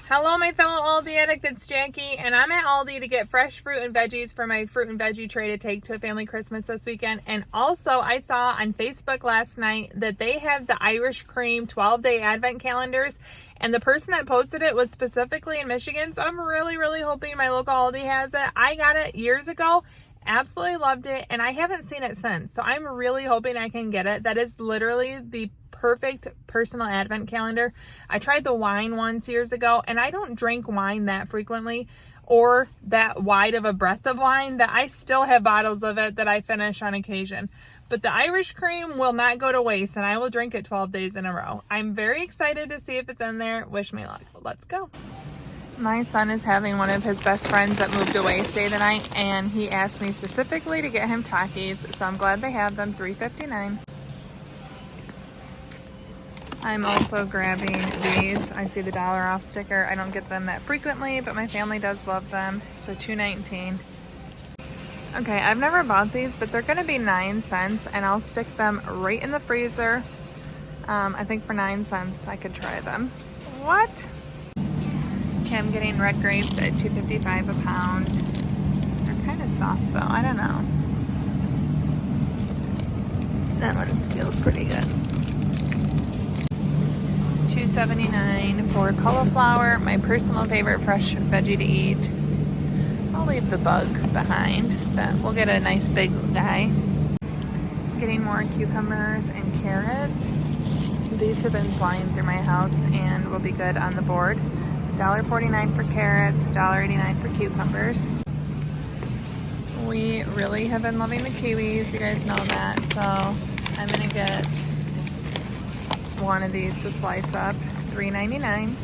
Hello, my fellow Aldi addict, it's Jackie, and I'm at Aldi to get fresh fruit and veggies for my fruit and veggie tray to take to a family Christmas this weekend. And also, I saw on Facebook last night that they have the Irish Cream 12-day advent calendars, and the person that posted it was specifically in Michigan, so I'm really hoping my local Aldi has it. I got it years ago, absolutely loved it, and I haven't seen it since, so I'm really hoping I can get it. That is literally the perfect personal advent calendar. I tried the wine ones years ago, and I don't drink wine that frequently or that wide of a breadth of wine that I still have bottles of it that I finish on occasion. But the Irish Cream will not go to waste, and I will drink it 12 days in a row. I'm very excited to see if it's in there. Wish me luck. Let's go. My son is having one of his best friends that moved away stay the night, and he asked me specifically to get him Takis, so I'm glad they have them. $3.59. I'm also grabbing these. I see the $1 off sticker. I don't get them that frequently, but my family does love them, so $2.19. Okay, I've never bought these, but they're gonna be 9 cents, and I'll stick them right in the freezer. I think for 9 cents I could try them. What? Okay, I'm getting red grapes at $2.55 a pound. They're kind of soft though, I don't know. That one feels pretty good. $2.79 for cauliflower, my personal favorite fresh veggie to eat. I'll leave the bug behind, but we'll get a nice big guy. Getting more cucumbers and carrots. These have been flying through my house and will be good on the board. $1.49 for carrots, $1.89 for cucumbers. We really have been loving the kiwis, you guys know that, so I'm gonna get one of these to slice up, $3.99.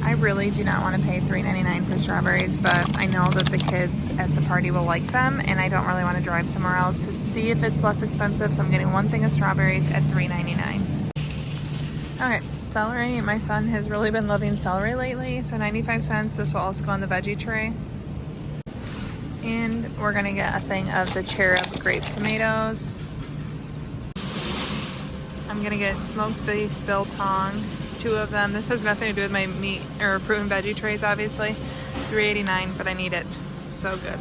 I really do not want to pay $3.99 for strawberries, but I know that the kids at the party will like them, and I don't really want to drive somewhere else to see if it's less expensive, so I'm getting one thing of strawberries at $3.99. Okay, celery. My son has really been loving celery lately, so 95 cents. This will also go on the veggie tray. And we're gonna get a thing of the cherub grape tomatoes. I'm gonna get smoked beef biltong, 2 of them. This has nothing to do with my meat or fruit and veggie trays, obviously. $3.89, but I need it. So good.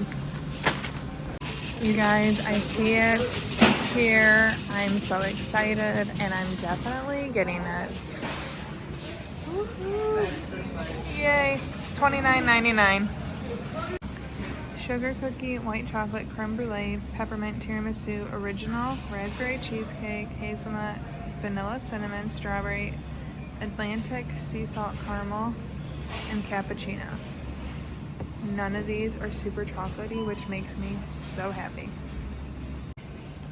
You guys, I see it. It's here. I'm so excited, and I'm definitely getting it. Woo-hoo. Yay! $29.99. Sugar cookie, white chocolate, creme brulee, peppermint tiramisu, original, raspberry cheesecake, hazelnut, vanilla cinnamon, strawberry, Atlantic sea salt caramel, and cappuccino. None of these are super chocolatey, which makes me so happy.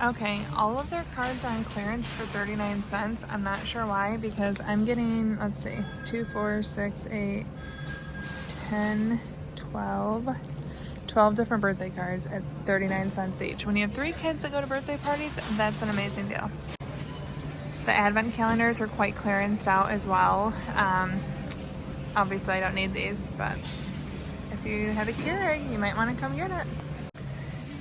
Okay, all of their cards are on clearance for 39 cents. I'm not sure why, because I'm getting, let's see, 2, 4, 6, 8, 10, 12 different birthday cards at 39 cents each. When you have 3 kids that go to birthday parties, that's an amazing deal. The advent calendars are quite clearanced out as well. Obviously I don't need these, but if you have a Keurig, you might want to come get it.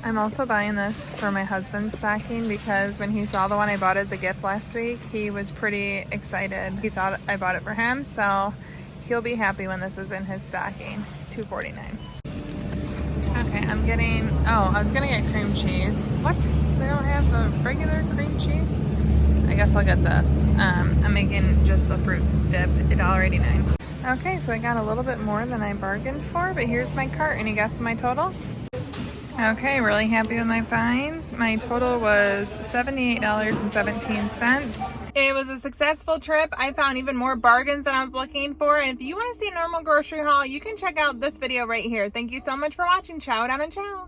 I'm also buying this for my husband's stocking because when he saw the one I bought as a gift last week, he was pretty excited. He thought I bought it for him, so he'll be happy when this is in his stocking. $2.49. Okay, I'm getting, I was gonna get cream cheese. What? They don't have the regular cream cheese? I guess I'll get this. I'm making just a fruit dip, $1.89. Okay, so I got a little bit more than I bargained for, but here's my cart. Any guess my total? Okay, really happy with my finds. My total was $78.17. It was a successful trip. I found even more bargains than I was looking for. And if you want to see a normal grocery haul, you can check out this video right here. Thank you so much for watching. Ciao down and ciao.